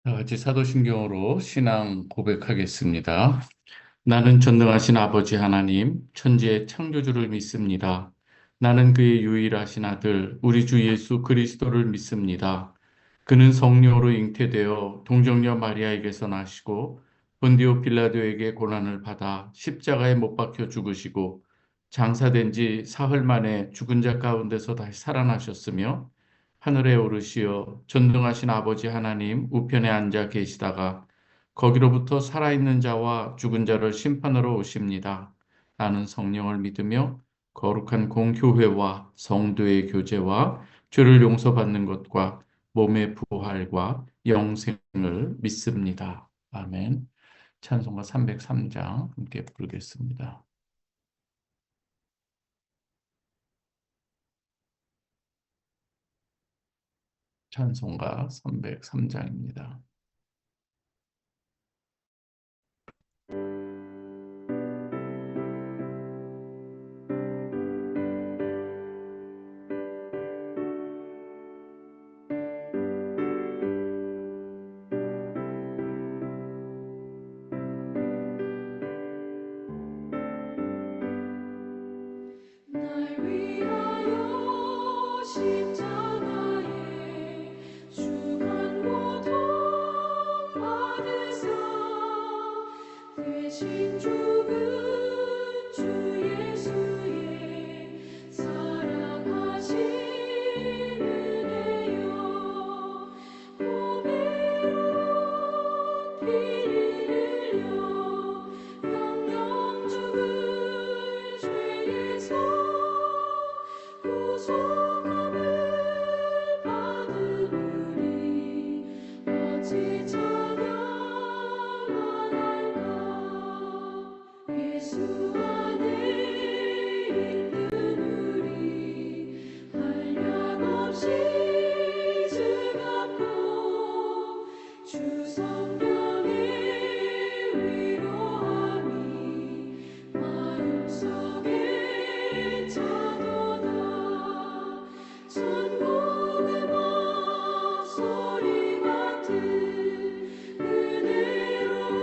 다 같이 사도신경으로 신앙 고백하겠습니다. 나는 전능하신 아버지 하나님, 천지의 창조주를 믿습니다. 나는 그의 유일하신 아들, 우리 주 예수 그리스도를 믿습니다. 그는 성령으로 잉태되어 동정녀 마리아에게서 나시고 본디오 빌라도에게 고난을 받아 십자가에 못 박혀 죽으시고 장사된 지 사흘 만에 죽은 자 가운데서 다시 살아나셨으며 하늘에 오르시어 전능하신 아버지 하나님 우편에 앉아 계시다가 거기로부터 살아있는 자와 죽은 자를 심판하러 오십니다. 나는 성령을 믿으며 거룩한 공교회와 성도의 교제와 죄를 용서받는 것과 몸의 부활과 영생을 믿습니다. 아멘. 찬송가 303장 함께 부르겠습니다. 찬송가 303장입니다. 날 위하여 십자가에 주한 고통 받으사 대신 죽은 주 예수의 사랑하신 은혜여 보배로운 피를 흘려 영영 죽은 죄에서 구속함을 받으리 어찌 찬양하랄까 예수 안에 있는 우리 한량없이 즐겁고 주 성령의 위로함이 마음속에 차도다 천국의 목소리 같은 은혜로운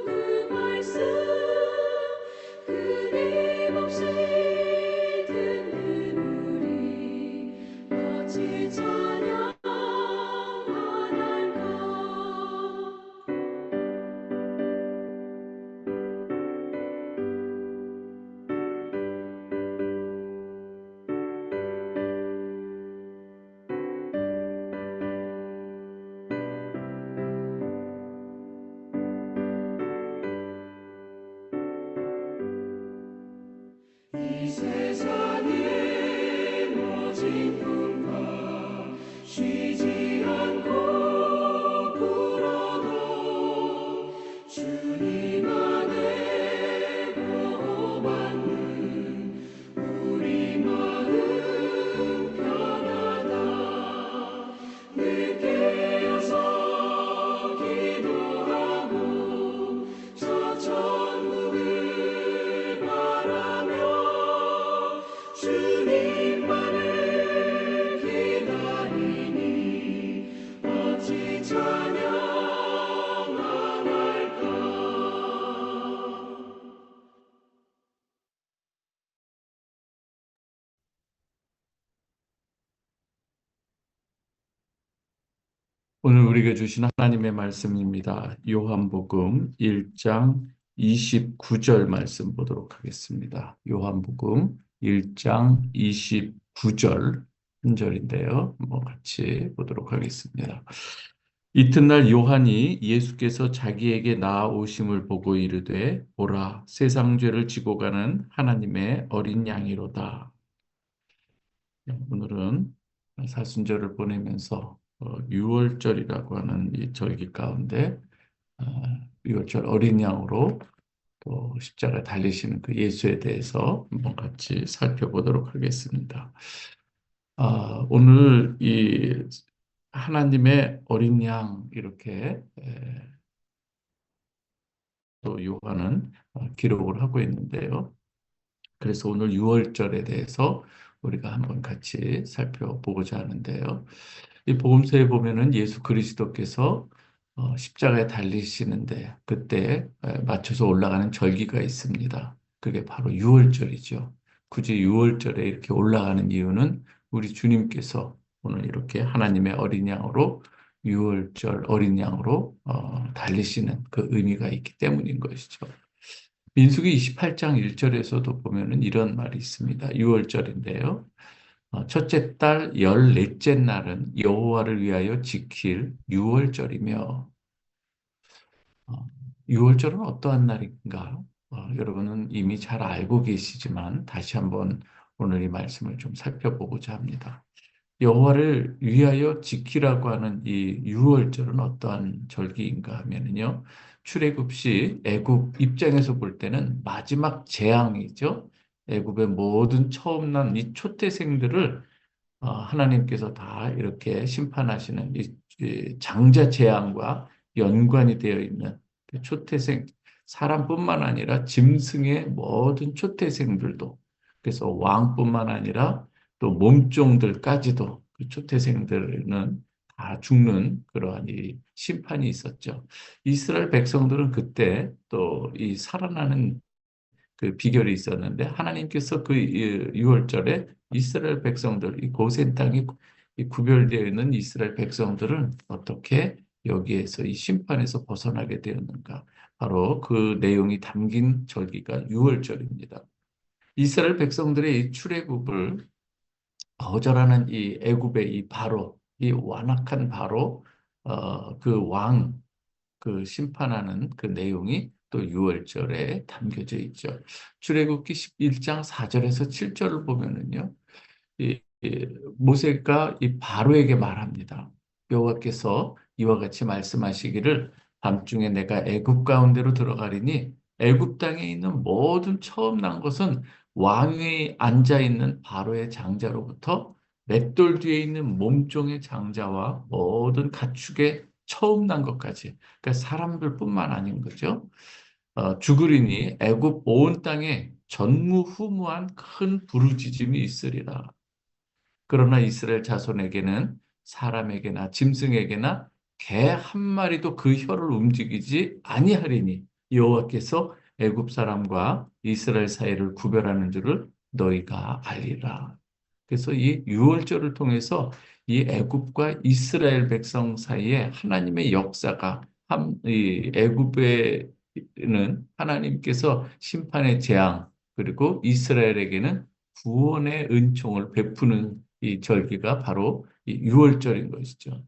그 말씀 끊임없이 듣는 우리 어찌 찬양하랄까 이 세상의 모진 꿈과 쉬지 않고 불어도 주님 안에 보호받는 우리 마음 편하다 늘 깨어서 기도하고 저 천국을 바라며 주님만을 기다리니 어찌 찬양 안 할까 오늘 우리에게 주신 하나님의 말씀입니다. 요한복음 1장 29절 말씀 보도록 하겠습니다. 요한복음 1장 29절 한 절인데요. 같이 보도록 하겠습니다. 이튿날 요한이 예수께서 자기에게 나아오심을 보고 이르되 보라 세상 죄를 지고 가는 하나님의 어린 양이로다. 오늘은 사순절을 보내면서 6월절이라고 하는 이 절기 가운데 6월절 어린 양으로 또 십자가에 달리시는 그 예수에 대해서 한번 같이 살펴보도록 하겠습니다. 오늘 이 하나님의 어린 양 이렇게 또 요한은 기록을 하고 있는데요. 그래서 오늘 6월절에 대해서 우리가 한번 같이 살펴보고자 하는데요. 이 복음서에 보면은 예수 그리스도께서 십자가에 달리시는데 그때 맞춰서 올라가는 절기가 있습니다. 그게 바로 유월절이죠. 굳이 유월절에 이렇게 올라가는 이유는 우리 주님께서 오늘 이렇게 하나님의 어린 양으로 유월절 어린 양으로 달리시는 그 의미가 있기 때문인 것이죠. 민수기 28장 1절에서도 보면은 이런 말이 있습니다. 유월절인데요. 첫째 달 열넷째 날은 여호와를 위하여 지킬 유월절이며 어, 유월절은 어떠한 날인가? 여러분은 이미 잘 알고 계시지만 다시 한번 오늘 이 말씀을 좀 살펴보고자 합니다. 여호와를 위하여 지키라고 하는 이 유월절은 어떠한 절기인가 하면은요. 출애굽 시 애굽 입장에서 볼 때는 마지막 재앙이죠. 애굽의 모든 처음 난 이 초태생들을 하나님께서 다 이렇게 심판하시는 이 장자 재앙과 연관이 되어 있는 그 초태생, 사람뿐만 아니라 짐승의 모든 초태생들도, 그래서 왕뿐만 아니라 또 몸종들까지도 그 초태생들은 다 죽는 그러한 이 심판이 있었죠. 이스라엘 백성들은 그때 또 이 살아나는 그 비결이 있었는데 하나님께서 그 유월절에 이스라엘 백성들, 이 고센 땅이 이 구별되어 있는 이스라엘 백성들은 어떻게 여기에서 이 심판에서 벗어나게 되었는가? 바로 그 내용이 담긴 절기가 유월절입니다. 이스라엘 백성들의 이 출애굽을 거절하는 이 애굽의 이 바로 이 완악한 바로 그 왕, 그 심판하는 그 내용이 또 6월절에 담겨져 있죠. 출애굽기 11장 4절에서 7절을 보면은요. 모세가 이 바로에게 말합니다. 여호와께서 이와 같이 말씀하시기를 밤중에 내가 애굽 가운데로 들어가리니 애굽 땅에 있는 모든 처음 난 것은 왕위 앉아 있는 바로의 장자로부터 맷돌 뒤에 있는 몸종의 장자와 모든 가축의 처음 난 것까지 그러니까 사람들뿐만 아닌 거죠. 죽으리니 애굽 온 땅에 전무후무한 큰 부르짖음이 있으리라. 그러나 이스라엘 자손에게는 사람에게나 짐승에게나 개 한 마리도 그 혀를 움직이지 아니하리니 여호와께서 애굽 사람과 이스라엘 사이를 구별하는 줄을 너희가 알리라. 그래서 이 유월절을 통해서 이 애굽과 이스라엘 백성 사이에 하나님의 역사가 이 애굽에는 하나님께서 심판의 재앙 그리고 이스라엘에게는 구원의 은총을 베푸는 이 절기가 바로 이 유월절인 것이죠.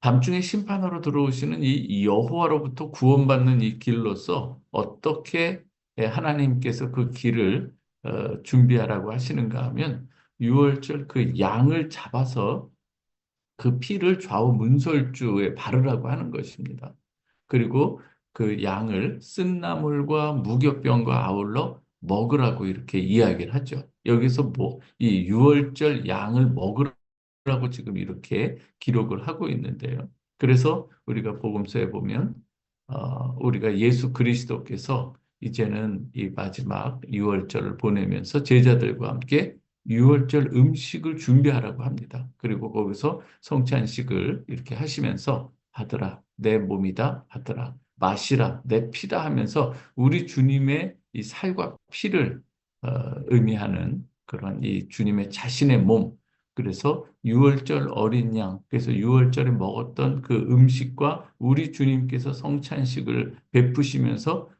밤중에 심판하러 들어오시는 이 여호와로부터 구원받는 이 길로서 어떻게 하나님께서 그 길을 준비하라고 하시는가 하면 유월절 그 양을 잡아서 그 피를 좌우 문설주에 바르라고 하는 것입니다. 그리고 그 양을 쓴나물과 무교병과 아울러 먹으라고 이렇게 이야기를 하죠. 여기서 뭐 이 유월절 양을 먹으라고 지금 이렇게 기록을 하고 있는데요. 그래서 우리가 복음서에 보면 우리가 예수 그리스도께서 이제는 이 마지막 유월절을 보내면서 제자들과 함께 유월절 음식을 준비하라고 합니다. 그리고 거기서 성찬식을 이렇게 하시면서 받으라, 내 몸이다, 받으라, 마시라, 내 피다 하면서 우리 주님의 이 살과 피를 의미하는 그런 이 주님의 자신의 몸, 그래서 유월절 어린 양, 그래서 유월절에 먹었던 그 음식과 우리 주님께서 성찬식을 베푸시면서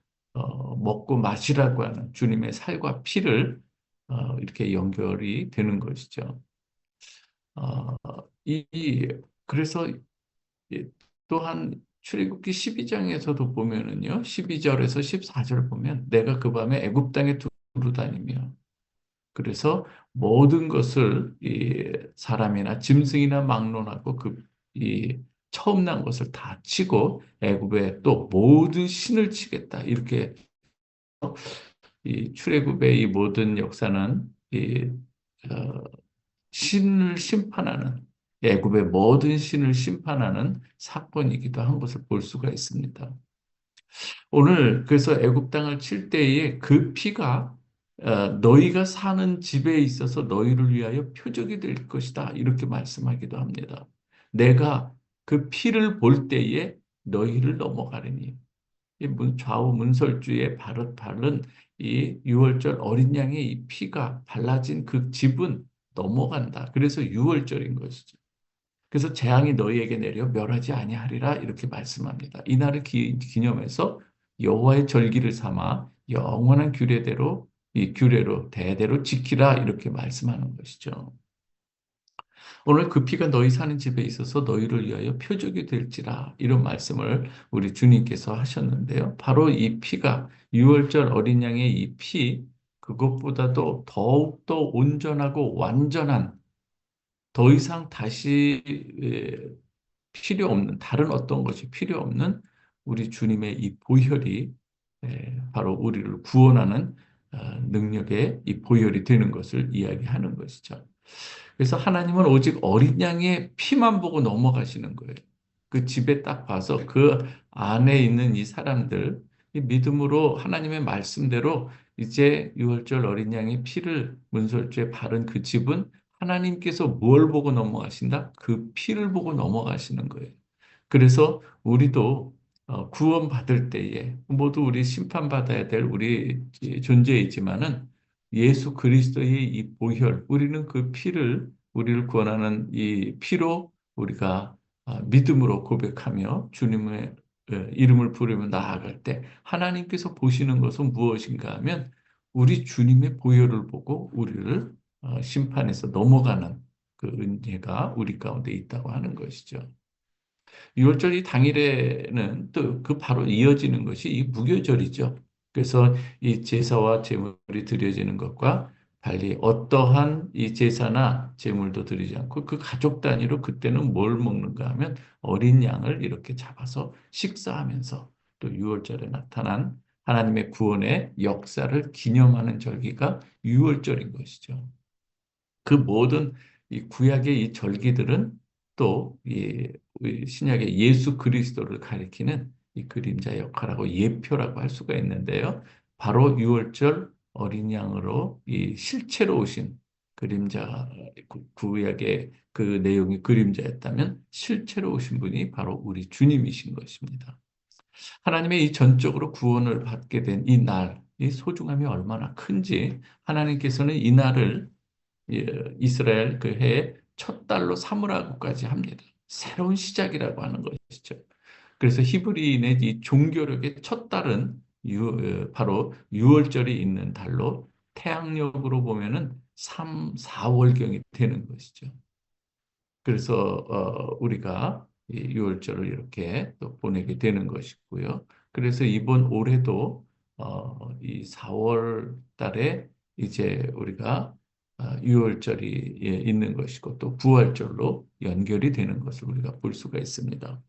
먹고 마시라고 하는 주님의 살과 피를 이렇게 연결이 되는 것이죠. 어, 그래서 또한 출애굽기 12장에서도 보면은요, 12절에서 14절 보면 내가 그 밤에 애굽 땅에 두루 다니며 그래서 모든 것을 이 사람이나 짐승이나 막론하고 이 처음 난 것을 다 치고 애굽에 또 모든 신을 치겠다. 이렇게 이 출애굽의 이 모든 역사는 이 어, 신을 심판하는 애굽의 모든 신을 심판하는 사건이기도 한 것을 볼 수가 있습니다. 오늘 그래서 애굽 땅을 칠 때에 그 피가 너희가 사는 집에 있어서 너희를 위하여 표적이 될 것이다. 이렇게 말씀하기도 합니다. 내가 그 피를 볼 때에 너희를 넘어가리니. 이 좌우 문설주에 바른 이 유월절 어린 양의 이 피가 발라진 그 집은 넘어간다. 그래서 유월절인 것이죠. 그래서 재앙이 너희에게 내려 멸하지 아니하리라 이렇게 말씀합니다. 이날을 기념해서 여호와의 절기를 삼아 영원한 규례대로 이 규례로 대대로 지키라 이렇게 말씀하는 것이죠. 오늘 그 피가 너희 사는 집에 있어서 너희를 위하여 표적이 될지라 이런 말씀을 우리 주님께서 하셨는데요. 바로 이 피가 유월절 어린 양의 이 피, 그것보다도 더욱더 온전하고 완전한, 더 이상 다시 필요 없는, 다른 어떤 것이 필요 없는 우리 주님의 이 보혈이 바로 우리를 구원하는 능력의 이 보혈이 되는 것을 이야기하는 것이죠. 그래서 하나님은 오직 어린 양의 피만 보고 넘어가시는 거예요. 그 집에 딱 봐서 그 안에 있는 이 사람들, 이 믿음으로 하나님의 말씀대로 이제 유월절 어린 양의 피를 문설주에 바른 그 집은 하나님께서 뭘 보고 넘어가신다? 그 피를 보고 넘어가시는 거예요. 그래서 우리도 구원받을 때에 모두 우리 심판받아야 될 우리 존재이지만은 예수 그리스도의 이 보혈, 우리는 그 피를, 우리를 구원하는 이 피로 우리가 믿음으로 고백하며 주님의 이름을 부르며 나아갈 때 하나님께서 보시는 것은 무엇인가 하면 우리 주님의 보혈을 보고 우리를 심판에서 넘어가는 그 은혜가 우리 가운데 있다고 하는 것이죠. 유월절 이 당일에는 또 그 바로 이어지는 것이 이 무교절이죠. 그래서 이 제사와 제물이 드려지는 것과 달리 어떠한 이 제사나 제물도 드리지 않고 그 가족 단위로 그때는 뭘 먹는가 하면 어린 양을 이렇게 잡아서 식사하면서 또 유월절에 나타난 하나님의 구원의 역사를 기념하는 절기가 유월절인 것이죠. 그 모든 이 구약의 이 절기들은 또 이 신약의 예수 그리스도를 가리키는 이 그림자 역할하고 예표라고 할 수가 있는데요. 바로 유월절 어린 양으로 이 실체로 오신 그림자, 구약의 그 내용이 그림자였다면 실체로 오신 분이 바로 우리 주님이신 것입니다. 하나님의 이 전적으로 구원을 받게 된 이 날, 이 소중함이 얼마나 큰지 하나님께서는 이 날을 이스라엘 그 해의 첫 달로 삼으라고까지 합니다. 새로운 시작이라고 하는 것이죠. 그래서 히브리인의 이 종교력의 첫 달은 바로 유월절이 있는 달로 태양력으로 보면은 3, 4월경이 되는 것이죠. 그래서 우리가 이 유월절을 이렇게 또 보내게 되는 것이고요. 그래서 이번 올해도 이 4월 달에 이제 우리가 유월절이 있는 것이고 또 부활절로 연결이 되는 것을 우리가 볼 수가 있습니다.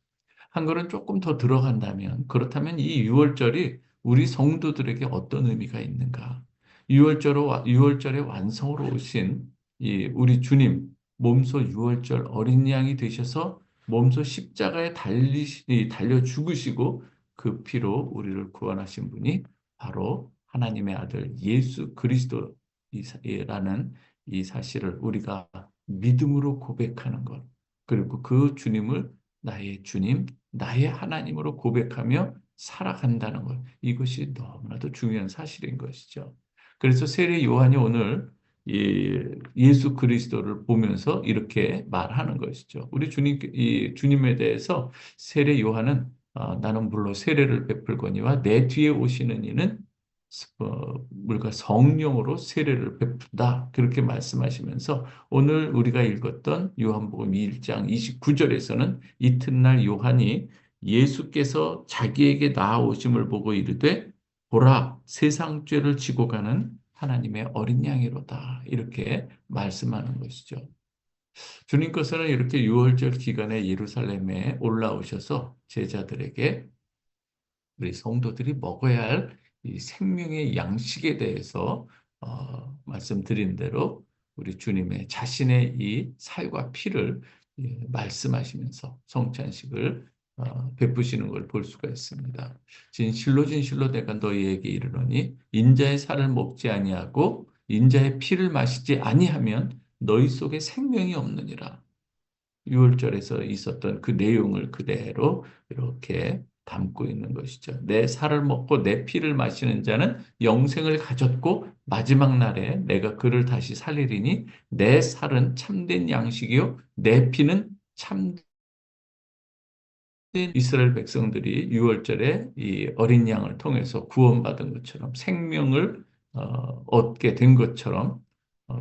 한 걸음 조금 더 들어간다면, 그렇다면 이 유월절이 우리 성도들에게 어떤 의미가 있는가? 유월절의 완성으로 오신 이 우리 주님, 몸소 유월절 어린 양이 되셔서 몸소 십자가에 달려 죽으시고 그 피로 우리를 구원하신 분이 바로 하나님의 아들 예수 그리스도라는 이 사실을 우리가 믿음으로 고백하는 것, 그리고 그 주님을 나의 주님, 나의 하나님으로 고백하며 살아간다는 것. 이것이 너무나도 중요한 사실인 것이죠. 그래서 세례 요한이 오늘 예수 그리스도를 보면서 이렇게 말하는 것이죠. 우리 주님에 대해서 세례 요한은 나는 물로 세례를 베풀거니와 내 뒤에 오시는 이는 물과 성령으로 세례를 베푼다. 그렇게 말씀하시면서 오늘 우리가 읽었던 요한복음 1장 29절에서는 이튿날 요한이 예수께서 자기에게 나아오심을 보고 이르되 보라 세상 죄를 지고 가는 하나님의 어린 양이로다. 이렇게 말씀하는 것이죠. 주님께서는 이렇게 유월절 기간에 예루살렘에 올라오셔서 제자들에게 우리 성도들이 먹어야 할 이 생명의 양식에 대해서 말씀드린 대로 우리 주님의 자신의 이 살과 피를 말씀하시면서 성찬식을 베푸시는 걸 볼 수가 있습니다. 진실로 내가 너희에게 이르노니 인자의 살을 먹지 아니하고 인자의 피를 마시지 아니하면 너희 속에 생명이 없느니라. 유월절에서 있었던 그 내용을 그대로 이렇게 담고 있는 것이죠. 내 살을 먹고 내 피를 마시는 자는 영생을 가졌고 마지막 날에 내가 그를 다시 살리리니 내 살은 참된 양식이요 내 피는 참된 이스라엘 백성들이 유월절에 이 어린 양을 통해서 구원받은 것처럼 생명을 얻게 된 것처럼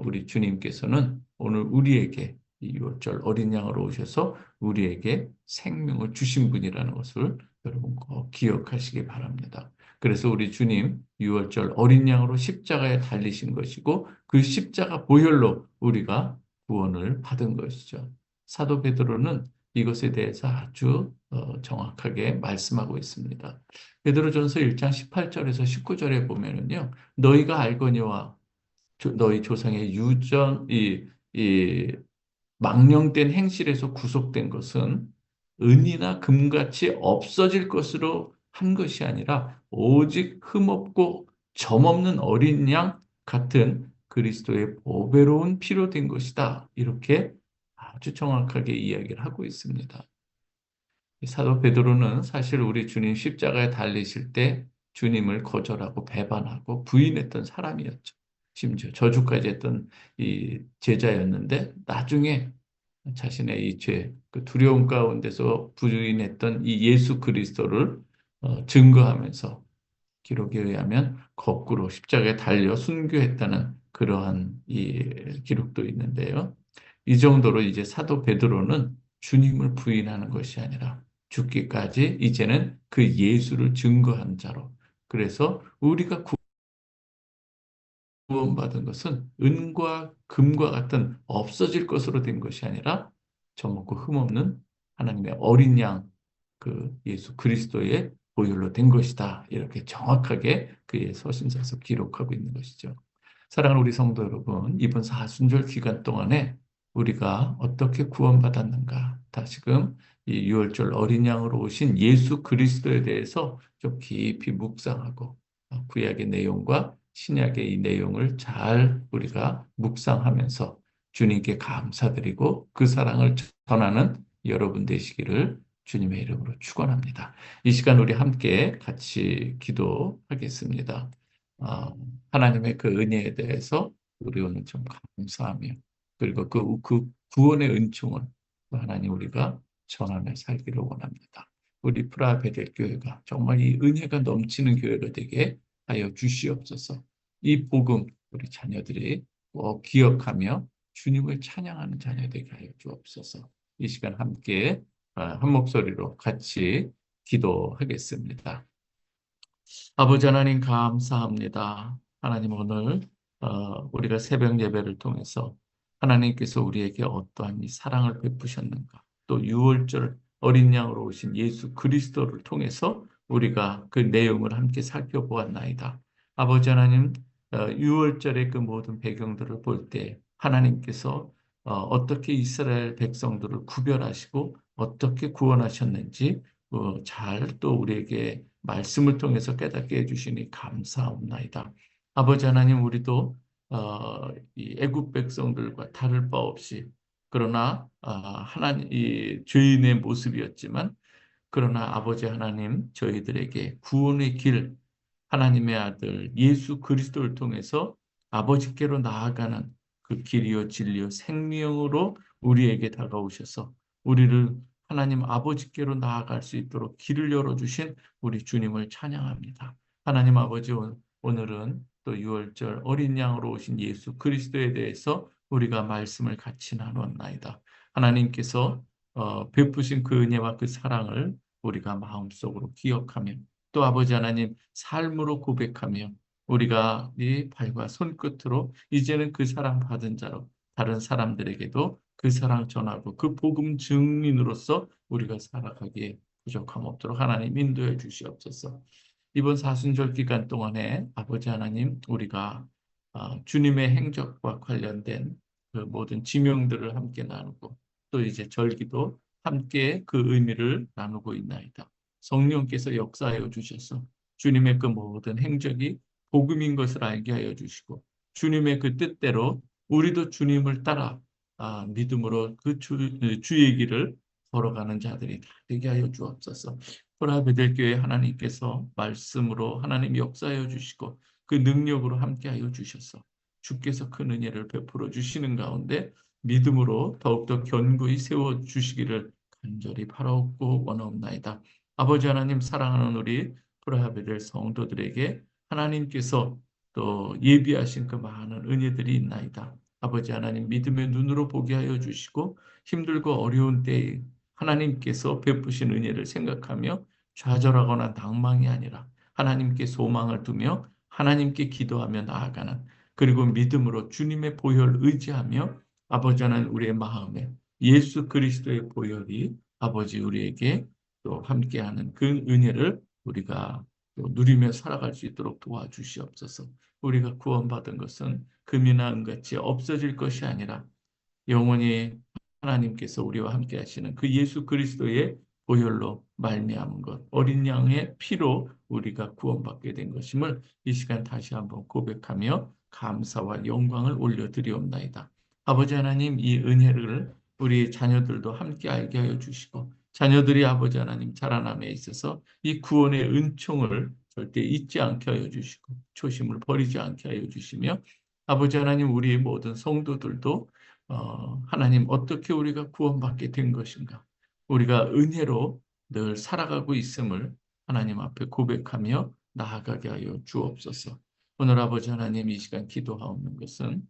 우리 주님께서는 오늘 우리에게 이 유월절 어린 양으로 오셔서 우리에게 생명을 주신 분이라는 것을 여러분 꼭 기억하시기 바랍니다. 그래서 우리 주님 유월절 어린 양으로 십자가에 달리신 것이고 그 십자가 보혈로 우리가 구원을 받은 것이죠. 사도 베드로는 이것에 대해서 아주 정확하게 말씀하고 있습니다. 베드로전서 1장 18절에서 19절에 보면은요, 너희가 알거니와 너희 조상의 이 망령된 행실에서 구속된 것은 은이나 금같이 없어질 것으로 한 것이 아니라 오직 흠없고 점없는 어린 양 같은 그리스도의 보배로운 피로 된 것이다. 이렇게 아주 정확하게 이야기를 하고 있습니다. 사도 베드로는 사실 우리 주님 십자가에 달리실 때 주님을 거절하고 배반하고 부인했던 사람이었죠. 심지어 저주까지 했던 이 제자였는데 나중에 자신의 이 죄, 그 두려움 가운데서 부인했던 이 예수 그리스도를 증거하면서 기록에 의하면 거꾸로 십자가에 달려 순교했다는 그러한 이 기록도 있는데요. 이 정도로 이제 사도 베드로는 주님을 부인하는 것이 아니라 죽기까지 이제는 그 예수를 증거한 자로. 그래서 우리가 구원받은 것은 은과 금과 같은 없어질 것으로 된 것이 아니라 젖먹고 흠없는 하나님의 어린 양, 그 예수 그리스도의 보혈로 된 것이다. 이렇게 정확하게 그의 서신서에서 기록하고 있는 것이죠. 사랑하는 우리 성도 여러분, 이번 사순절 기간 동안에 우리가 어떻게 구원받았는가? 다시금 이 유월절 어린 양으로 오신 예수 그리스도에 대해서 좀 깊이 묵상하고 구약의 내용과 신약의 이 내용을 잘 우리가 묵상하면서 주님께 감사드리고 그 사랑을 전하는 여러분 되시기를 주님의 이름으로 축원합니다. 이 시간 우리 함께 같이 기도하겠습니다. 하나님의 그 은혜에 대해서 우리 오늘 좀 감사하며 그리고 그 구원의 은총을 하나님 우리가 전하며 살기를 원합니다. 우리 프라베델 교회가 정말 이 은혜가 넘치는 교회가 되게 하여 주시옵소서. 이 복음 우리 자녀들이 꼭 기억하며 주님을 찬양하는 자녀 되게 하여 주옵소서. 이 시간 함께 한 목소리로 같이 기도하겠습니다. 아버지 하나님 감사합니다. 하나님 오늘 우리가 새벽 예배를 통해서 하나님께서 우리에게 어떠한 이 사랑을 베푸셨는가 또 유월절 어린 양으로 오신 예수 그리스도를 통해서 우리가 그 내용을 함께 살펴보았나이다. 아버지 하나님 유월절의 그 모든 배경들을 볼 때 하나님께서 어떻게 이스라엘 백성들을 구별하시고 어떻게 구원하셨는지 잘 또 우리에게 말씀을 통해서 깨닫게 해주시니 감사합나이다. 아버지 하나님 우리도 이 애굽 백성들과 다를 바 없이 그러나 하나님 이 죄인의 모습이었지만 그러나 아버지 하나님 저희들에게 구원의 길 하나님의 아들 예수 그리스도를 통해서 아버지께로 나아가는 그 길이요 진리요 생명으로 우리에게 다가오셔서 우리를 하나님 아버지께로 나아갈 수 있도록 길을 열어주신 우리 주님을 찬양합니다. 하나님 아버지 오늘은 또 유월절 어린 양으로 오신 예수 그리스도에 대해서 우리가 말씀을 같이 나눴나이다. 하나님께서 베푸신 그 은혜와 그 사랑을 우리가 마음속으로 기억하며 또 아버지 하나님 삶으로 고백하며 우리가 이 발과 손끝으로 이제는 그 사랑 받은 자로 다른 사람들에게도 그 사랑 전하고 그 복음 증인으로서 우리가 살아가기에 부족함 없도록 하나님 인도해 주시옵소서. 이번 사순절 기간 동안에 아버지 하나님 우리가 주님의 행적과 관련된 그 모든 지명들을 함께 나누고 또 이제 절기도 함께 그 의미를 나누고 있나이다. 성령께서 역사하여 주셔서 주님의 그 모든 행적이 복음인 것을 알게 하여 주시고 주님의 그 뜻대로 우리도 주님을 따라 믿음으로 그 주의 길을 걸어가는 자들이 다 되게 하여 주옵소서. 보라베델교회 하나님께서 말씀으로 하나님 역사하여 주시고 그 능력으로 함께하여 주셔서 주께서 큰 은혜를 베풀어 주시는 가운데 믿음으로 더욱더 견고히 세워 주시기를 간절히 바라옵고 원하옵나이다. 아버지 하나님, 사랑하는 우리 브라베델 성도들에게 하나님께서 또 예비하신 그 많은 은혜들이 있나이다. 아버지 하나님, 믿음의 눈으로 보게 하여 주시고 힘들고 어려운 때에 하나님께서 베푸신 은혜를 생각하며 좌절하거나 낭망이 아니라 하나님께 소망을 두며 하나님께 기도하며 나아가는, 그리고 믿음으로 주님의 보혈 의지하며 아버지 하나님, 우리의 마음에 예수 그리스도의 보혈이 아버지 우리에게 또 함께하는 그 은혜를 우리가 또 누리며 살아갈 수 있도록 도와주시옵소서. 우리가 구원받은 것은 금이나 은같이 없어질 것이 아니라 영원히 하나님께서 우리와 함께 하시는 그 예수 그리스도의 보혈로 말미암은 것, 어린 양의 피로 우리가 구원받게 된 것임을 이 시간 다시 한번 고백하며 감사와 영광을 올려드리옵나이다. 아버지 하나님, 이 은혜를 우리 자녀들도 함께 알게 하여 주시고 자녀들이 아버지 하나님 자라남에 있어서 이 구원의 은총을 절대 잊지 않게 하여 주시고 초심을 버리지 않게 하여 주시며 아버지 하나님, 우리 모든 성도들도 하나님, 어떻게 우리가 구원받게 된 것인가? 우리가 은혜로 늘 살아가고 있음을 하나님 앞에 고백하며 나아가게 하여 주옵소서. 오늘 아버지 하나님, 이 시간 기도하옵는 것은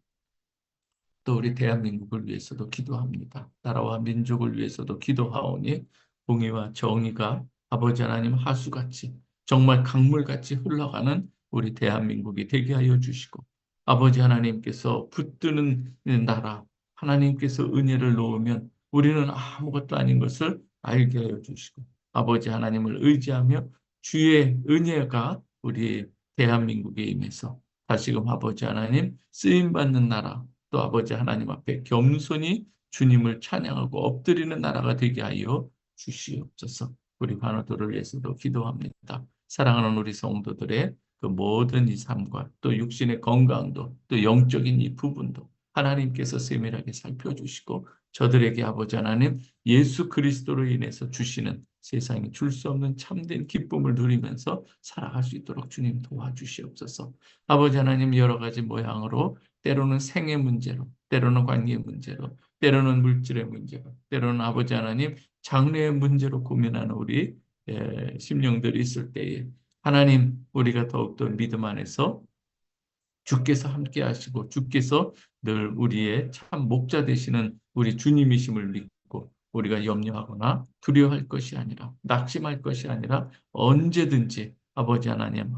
또 우리 대한민국을 위해서도 기도합니다. 나라와 민족을 위해서도 기도하오니 공의와 정의가 아버지 하나님 하수같이 정말 강물같이 흘러가는 우리 대한민국이 되게 하여 주시고 아버지 하나님께서 붙드는 나라, 하나님께서 은혜를 놓으면 우리는 아무것도 아닌 것을 알게 하여 주시고 아버지 하나님을 의지하며 주의 은혜가 우리 대한민국에 임해서 다시금 아버지 하나님 쓰임받는 나라, 또 아버지 하나님 앞에 겸손히 주님을 찬양하고 엎드리는 나라가 되게 하여 주시옵소서. 우리 관우들을 위해서도 기도합니다. 사랑하는 우리 성도들의 그 모든 이 삶과 또 육신의 건강도 또 영적인 이 부분도 하나님께서 세밀하게 살펴주시고 저들에게 아버지 하나님 예수 그리스도로 인해서 주시는 세상에 줄 수 없는 참된 기쁨을 누리면서 살아갈 수 있도록 주님 도와주시옵소서. 아버지 하나님, 여러 가지 모양으로 때로는 생의 문제로, 때로는 관계의 문제로, 때로는 물질의 문제로, 때로는 아버지 하나님 장래의 문제로 고민하는 우리 심령들이 있을 때에 하나님, 우리가 더욱더 믿음 안에서 주께서 함께 하시고 주께서 늘 우리의 참 목자 되시는 우리 주님이심을 믿고 우리가 염려하거나 두려워할 것이 아니라 낙심할 것이 아니라 언제든지 아버지 하나님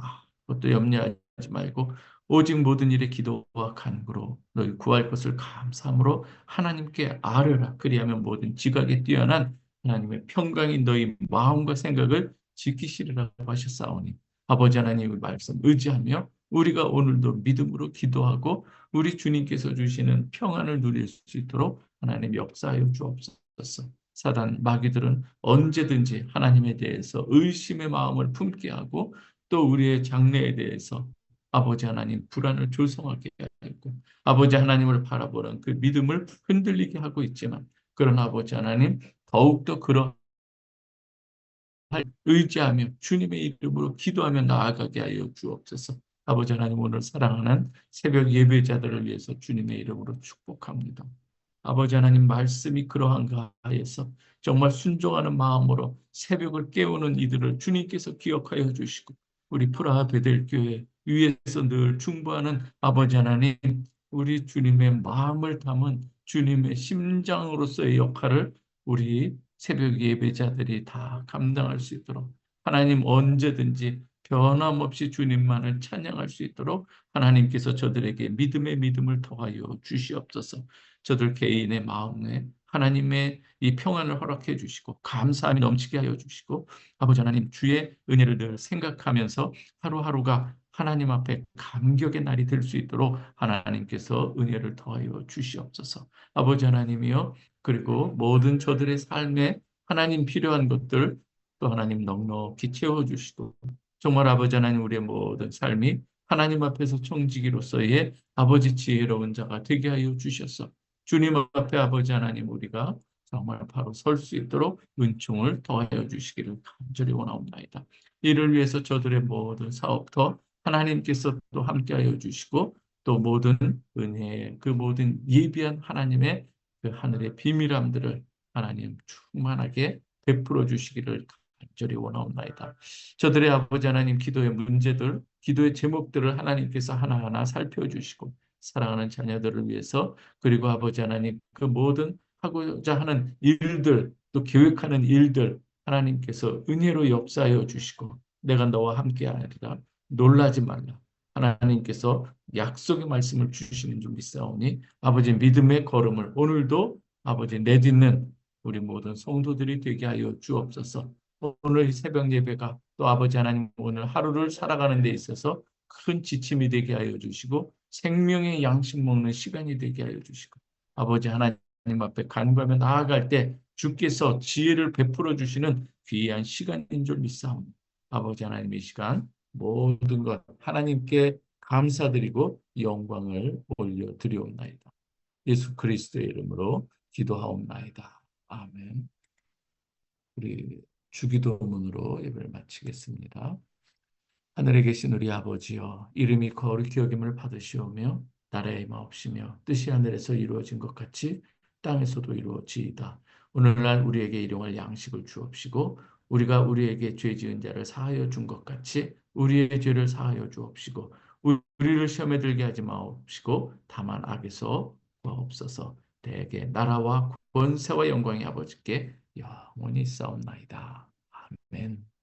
그것도 염려하지 말고 오직 모든 일에 기도와 간구로 너희 구할 것을 감사함으로 하나님께 아뢰라. 그리하면 모든 지각에 뛰어난 하나님의 평강이 너희 마음과 생각을 지키시리라고 하셨사오니 아버지 하나님의 말씀 의지하며 우리가 오늘도 믿음으로 기도하고 우리 주님께서 주시는 평안을 누릴 수 있도록 하나님 역사하여 주옵소서. 사단 마귀들은 언제든지 하나님에 대해서 의심의 마음을 품게 하고 또 우리의 장래에 대해서 아버지 하나님 불안을 조성하게 하고 아버지 하나님을 바라보는 그 믿음을 흔들리게 하고 있지만 그러나 아버지 하나님 더욱더 그런 의지하며 주님의 이름으로 기도하며 나아가게 하여 주옵소서. 아버지 하나님, 오늘 사랑하는 새벽 예배자들을 위해서 주님의 이름으로 축복합니다. 아버지 하나님, 말씀이 그러한가 하여서 정말 순종하는 마음으로 새벽을 깨우는 이들을 주님께서 기억하여 주시고 우리 프라하 베델교회 위에서 늘 중보하는 아버지 하나님, 우리 주님의 마음을 담은 주님의 심장으로서의 역할을 우리 새벽 예배자들이 다 감당할 수 있도록 하나님 언제든지 변함없이 주님만을 찬양할 수 있도록 하나님께서 저들에게 믿음의 믿음을 더하여 주시옵소서. 저들 개인의 마음에 하나님의 이 평안을 허락해 주시고 감사함이 넘치게 하여 주시고 아버지 하나님 주의 은혜를 늘 생각하면서 하루하루가 하나님 앞에 감격의 날이 될 수 있도록 하나님께서 은혜를 더하여 주시옵소서. 아버지 하나님이여, 그리고 모든 저들의 삶에 하나님 필요한 것들 또 하나님 넉넉히 채워주시고 정말 아버지 하나님 우리의 모든 삶이 하나님 앞에서 청지기로서의 아버지 지혜로운 자가 되게 하여 주셔서 주님 앞에 아버지 하나님 우리가 정말 바로 설 수 있도록 은총을 더하여 주시기를 간절히 원하옵나이다. 이를 위해서 저들의 모든 사업터 하나님께서 또 함께하여 주시고 또 모든 은혜, 그 모든 예비한 하나님의 그 하늘의 비밀함들을 하나님 충만하게 베풀어 주시기를 간절히 원하옵나이다. 저들의 아버지 하나님 기도의 문제들, 기도의 제목들을 하나님께서 하나하나 살펴주시고 사랑하는 자녀들을 위해서 그리고 아버지 하나님 그 모든 하고자 하는 일들 또 계획하는 일들 하나님께서 은혜로 역사하여 주시고 내가 너와 함께하리라 놀라지 말라. 하나님께서 약속의 말씀을 주시는 줄 믿사오니 아버지 믿음의 걸음을 오늘도 아버지 내딛는 우리 모든 성도들이 되게 하여 주옵소서. 오늘 새벽 예배가 또 아버지 하나님 오늘 하루를 살아가는 데 있어서 큰 지침이 되게 하여 주시고 생명의 양식 먹는 시간이 되게 하여 주시고 아버지 하나님 앞에 간구하며 나아갈 때 주께서 지혜를 베풀어 주시는 귀한 시간인 줄 믿사오니 아버지 하나님 이 시간 모든 것 하나님께 감사드리고 영광을 올려드리옵나이다. 예수 그리스도의 이름으로 기도하옵나이다. 아멘. 우리 주기도문으로 예배를 마치겠습니다. 하늘에 계신 우리 아버지여, 이름이 거룩히 여김을 받으시오며 나라의 임하옵시며 뜻이 하늘에서 이루어진 것 같이 땅에서도 이루어지이다. 오늘날 우리에게 일용할 양식을 주옵시고 우리가 우리에게 죄 지은 자를 사하여 준 것 같이 우리의 죄를 사하여 주옵시고 우리를 시험에 들게 하지 마옵시고 다만 악에서 구하옵소서. 대개 나라와 권세와 영광이 아버지께 영원히 싸움나이다. 아멘.